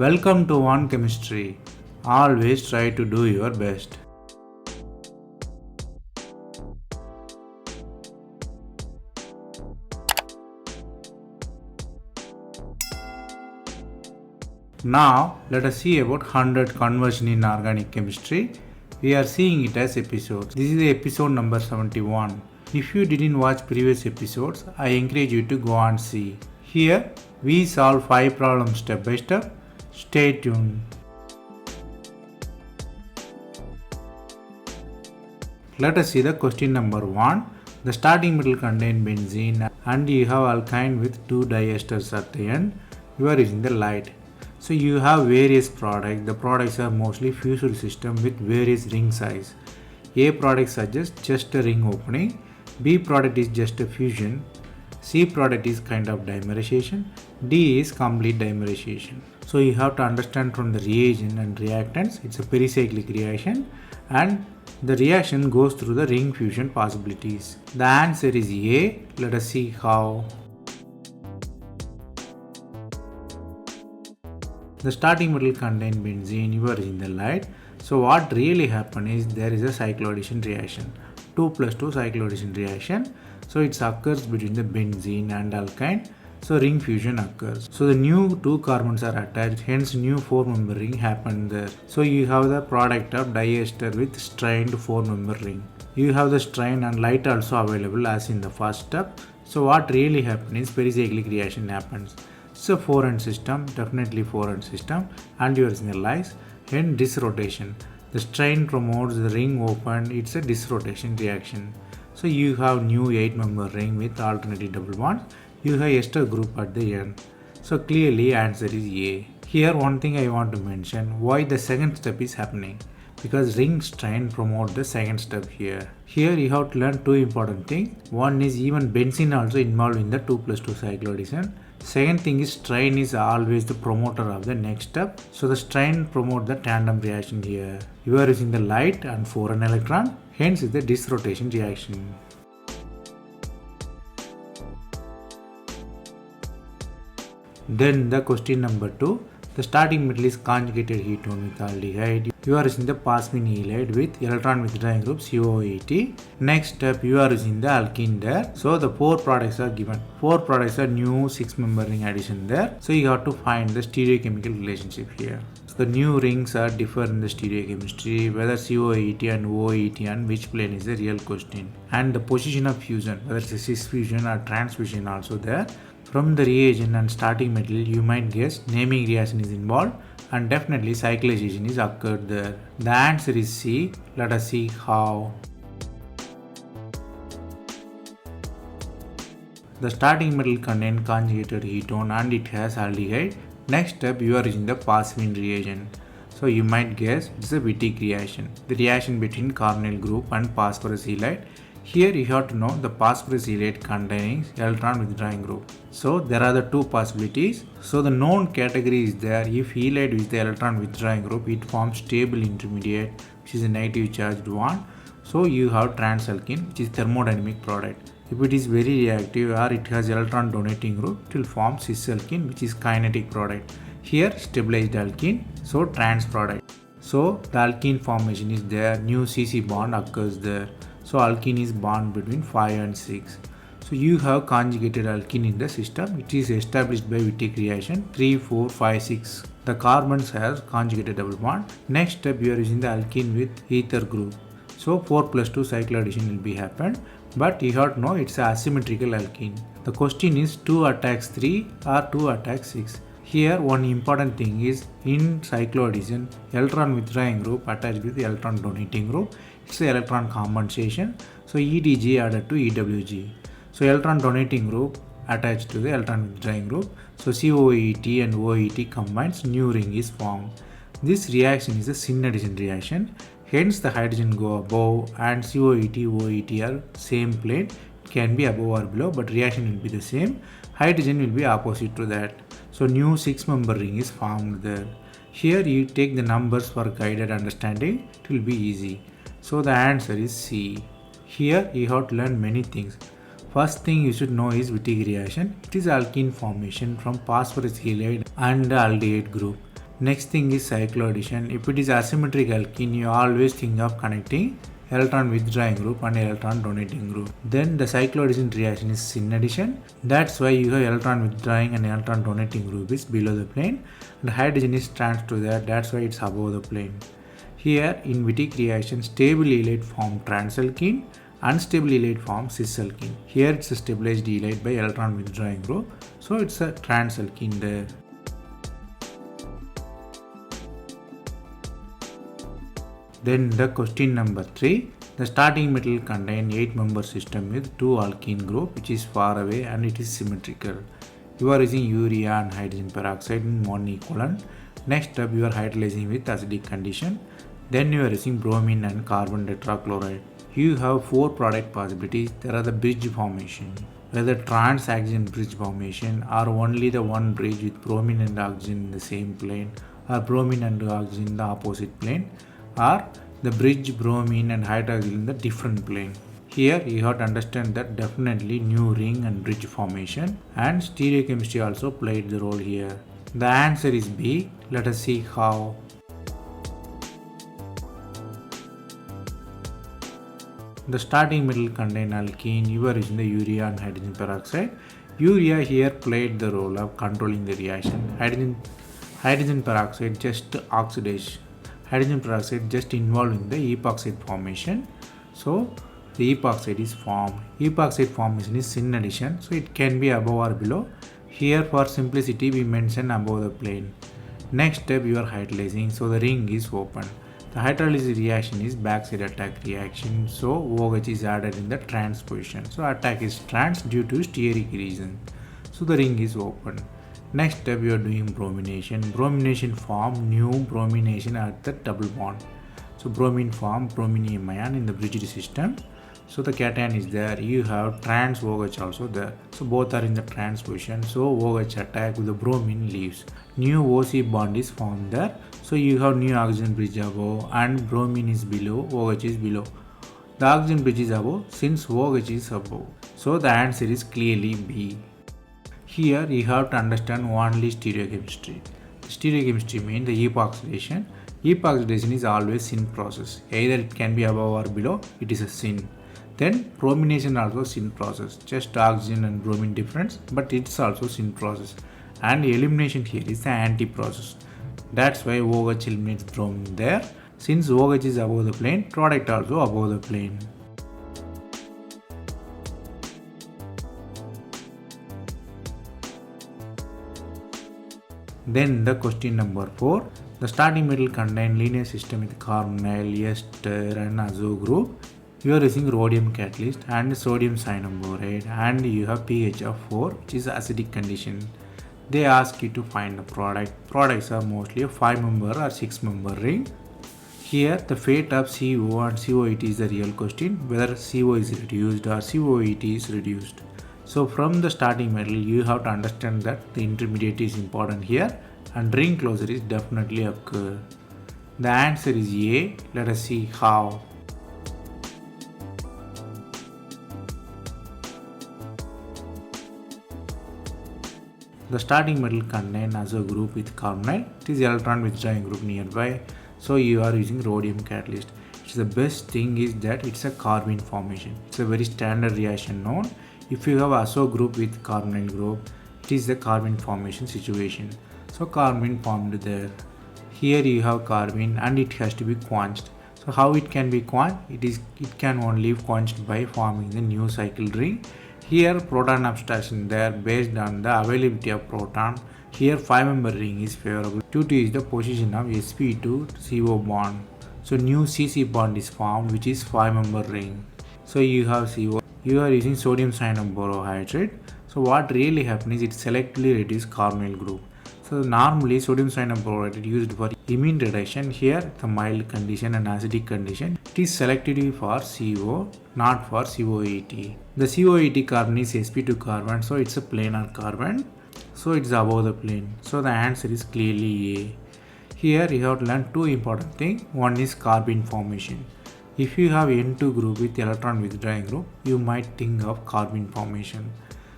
Welcome to One Chemistry. Always try to do your best. Now, let us see about 100 conversion in organic chemistry. We are seeing it as episodes. This is the episode number 71. If you didn't watch previous episodes, I encourage you to go and see. Here, we solve 5 problems step by step. Stay tuned. Let us see the question number 1. The starting metal contains benzene and you have alkyne with 2 diesters at the end. You are using the light. So you have various products. The products are mostly fusel system with various ring size. A product suggests just a ring opening. B product is just a fusion. C product is kind of dimerization. D is complete dimerization. So you have to understand from the reagent and reactants, it's a pericyclic reaction and the reaction goes through the ring fusion possibilities. The answer is A. Let us see how. The starting metal contains benzene, you are in the light. So what really happens is there is a cycloaddition reaction. 2 plus 2 cycloaddition reaction. So it occurs between the benzene and alkyne. So ring fusion occurs. So the new 2 carbons are attached, hence new 4-member ring happened there. So you have the product of diester with strained 4-member ring. You have the strain and light also available as in the first step. So what really happens is pericyclic reaction happens. It's a 4-end system, definitely 4-end system, and you are signalize and disrotation. The strain promotes the ring open, it's a disrotation reaction. So you have new 8-member ring with alternating double bonds. You have ester group at the end. So clearly answer is A. Here one thing I want to mention, why the second step is happening. Because ring strain promote the second step here. Here you have to learn 2 important things. One is even benzene also involved in the 2 plus 2 cycloaddition. Second thing is strain is always the promoter of the next step. So the strain promote the tandem reaction here. You are using the light and 4n electron, hence is the disrotation reaction. Then the question number 2. The starting metal is conjugated ketone with aldehyde. You are using the phosphine halide with electron withdrawing group COOH. Next step you are using the alkene there. So the 4 products are given. 4 products are new 6-member ring addition there. So you have to find the stereochemical relationship here. So the new rings are different in the stereochemistry. Whether COOH and OOH and which plane is the real question. And the position of fusion, whether it's a cis fusion or trans fusion also there. From the reagent and starting metal, you might guess naming reaction is involved and definitely cyclization is occurred there. The answer is C. Let us see how. The starting metal contains conjugated ketone and it has aldehyde. Next step you are using the phosphine reagent. So you might guess it's a Wittig reaction. The reaction between carbonyl group and phosphorus halide. Here you have to know the phosphorus halide containing electron withdrawing group. So there are the 2 possibilities. So the known category is there. If halide with the electron withdrawing group, it forms stable intermediate which is a negative charged one. So you have transalkene which is thermodynamic product. If it is very reactive or it has electron donating group, it will form cisalkene which is kinetic product. Here stabilized alkene, so trans product. So the alkene formation is there, new CC bond occurs there. So alkene is bond between 5 and 6. So you have conjugated alkene in the system. It is established by Wittig reaction 3, 4, 5, 6. The carbons has conjugated double bond. Next step you are using the alkene with ether group. So 4 plus 2 cycloaddition will be happened. But you have to know it's a asymmetrical alkene. The question is 2 attacks 3 or 2 attacks 6. Here one important thing is in cycloaddition, electron withdrawing group attached with the electron donating group. It's the electron compensation. So EDG added to EWG. So electron donating group attached to the electron withdrawing group. So COOH and OOH combines, new ring is formed. This reaction is a syn addition reaction. Hence the hydrogen go above and COOH, OOH are same plane. It can be above or below but reaction will be the same. Hydrogen will be opposite to that. So new 6-member ring is formed there. Here you take the numbers for guided understanding. It will be easy. So the answer is C. Here you have to learn many things. First thing you should know is Wittig reaction. It is alkene formation from phosphorus halide and aldehyde group. Next thing is cycloaddition. If it is asymmetric alkene, you always think of connecting electron withdrawing group and electron donating group. Then the cycloaddition reaction is syn addition. That's why you have electron withdrawing and electron donating group is below the plane, and hydrogen is trans to that. That's why it's above the plane. Here in Wittig reaction, stable halide form transalkene, unstable halide form cisalkene. Here it's a stabilized halide by electron withdrawing group, so it's a transalkene there. Then the question number 3. The starting metal contains 8-member system with 2 alkene group, which is far away and it is symmetrical. You are using urea and hydrogen peroxide in one equivalent. Next up, you are hydrolyzing with acidic condition. Then you are using bromine and carbon tetrachloride. You have 4 product possibilities. There are the bridge formation, whether trans-oxygen bridge formation, or only the one bridge with bromine and oxygen in the same plane, or bromine and oxygen in the opposite plane, or the bridge bromine and hydroxyl in the different plane. Here you have to understand that definitely new ring and bridge formation and stereochemistry also played the role here. The answer is B. Let us see how. The starting metal contain alkene. You are using the urea and hydrogen peroxide. Urea here played the role of controlling the reaction. Hydrogen peroxide just oxidation. Hydrogen peroxide just involved in the epoxide formation. So the epoxide is formed. Epoxide formation is syn addition, so it can be above or below. Here for simplicity we mention above the plane. Next step, you are hydrolyzing, so the ring is open. The hydrolysis reaction is backside attack reaction, so OH is added in the trans position. So attack is trans due to steric reason. So the ring is open. Next step, you are doing bromination. Bromination form new bromination at the double bond. So bromine form brominium ion in the bridged system. So the cation is there. You have trans OH also there. So both are in the trans position. So OH attack with the bromine leaves. New OC bond is formed there. So you have new oxygen bridge above and bromine is below, OH is below. The oxygen bridge is above since OH is above. So the answer is clearly B. Here you have to understand only stereochemistry. Stereochemistry means the epoxidation. Epoxidation is always syn process. Either it can be above or below, it is a syn. Then bromination also syn process. Just oxygen and bromine difference, but it's also syn process. And elimination here is the anti-process. That's why OH eliminates bromine there. Since OH is above the plane, product also above the plane. Then the question number 4. The starting metal contains linear system with carbonyl, ester and azo group. You are using rhodium catalyst and sodium cyanide and you have pH of 4, which is acidic condition. They ask you to find the product. Products are mostly a 5-member or 6-member ring. Here the fate of CO and COET is the real question, whether CO is reduced or COET is reduced. So from the starting metal, you have to understand that the intermediate is important here and ring closure is definitely occur. The answer is A. Let us see how. The starting metal contains azo group with carbonyl. It is electron withdrawing group nearby. So you are using rhodium catalyst. It's the best thing is that it's a carbene formation. It's a very standard reaction known. If you have azo group with carbonyl group, it is the carbene formation situation. So carbene formed there. Here you have carbene and it has to be quenched. So how it can be quenched? It can only be quenched by forming the new cycle ring. Here proton abstraction there based on the availability of proton. Here 5-member ring is favorable due to the position of sp2 CO bond. So new CC bond is formed which is 5-member ring. So you have CO. You are using sodium cyanoborohydrate. So what really happens is it selectively reduces carbonyl group. So normally sodium cyanoborohydrate used for imine reduction. Here the mild condition and acidic condition. It is selectively for CO, not for COET. The COET carbon is sp2 carbon, so it's a planar carbon. So it's above the plane. So the answer is clearly A. Here you have to learn two important things. One is carbene formation. If you have N2 group with electron withdrawing group, you might think of carbene formation.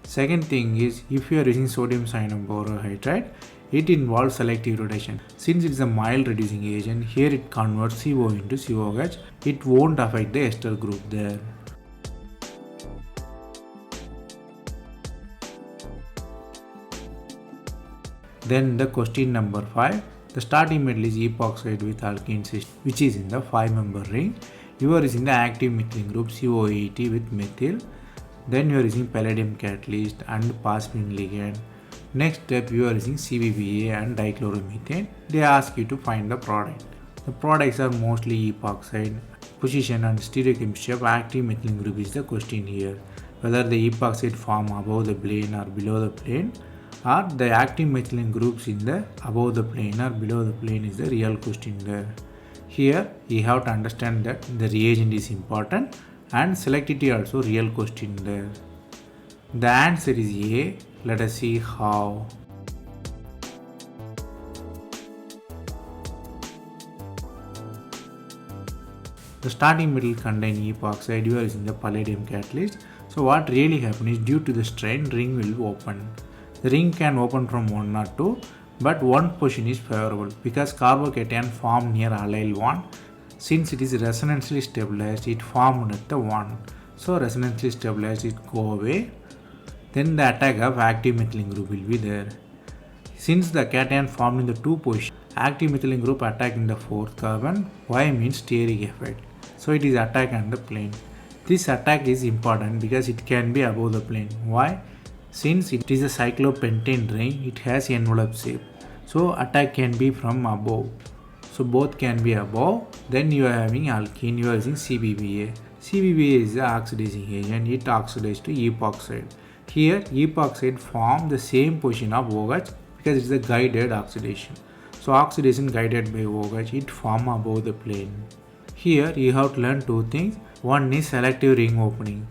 Second thing is if you are using sodium cyanoborohydrate, It involves selective reduction. Since it is a mild reducing agent, here it converts CO into COH. It won't affect the ester group there. Then the question number 5. The starting metal is epoxide with alkene system, which is in the 5-member ring. You are using the active methylene group COAT with methyl. Then you are using palladium catalyst and phosphine ligand. Next step, you are using CBBA and dichloromethane. They ask you to find the product. The products are mostly epoxide. Position and stereochemistry of active methylene group is the question here. Whether the epoxide form above the plane or below the plane, or the active methylene groups in the above the plane or below the plane is the real question there. Here you have to understand that the reagent is important and selectivity also real question there. The answer is A. Let us see how. The starting metal contain epoxide. You are using the palladium catalyst. So what really happens is, due to the strain, ring will open. The ring can open from 1 or 2, but one position is favorable because carbocation formed near allyl 1. Since it is resonantly stabilized, it formed at the 1. So resonantly stabilized, it go away. Then the attack of active methylene group will be there. Since the cation formed in the 2 position, active methylene group attack in the 4th carbon. Y means steric effect. So it is attack on the plane. This attack is important because it can be above the plane. Why? Since it is a cyclopentane ring, it has envelope shape. So attack can be from above. So both can be above. Then you are having alkene, you are using CBBA. CBBA is the oxidizing agent. It oxidizes to epoxide. Here epoxide form the same position of OH because it is a guided oxidation. So oxidation guided by OH, it form above the plane. Here you have to learn 2 things. One is selective ring opening.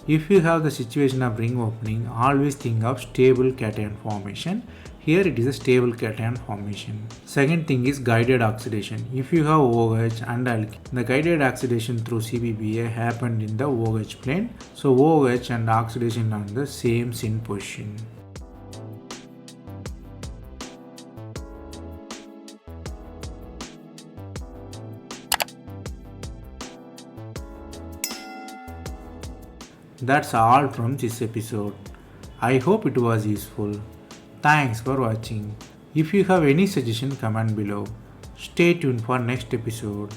If you have the situation of ring opening, always think of stable cation formation. Here it is a stable cation formation. Second thing is guided oxidation. If you have OH and alkene, the guided oxidation through CBBA happened in the OH plane. So OH and oxidation are the same syn position. That's all from this episode. I hope it was useful. Thanks for watching. If you have any suggestion, comment below. Stay tuned for next episode.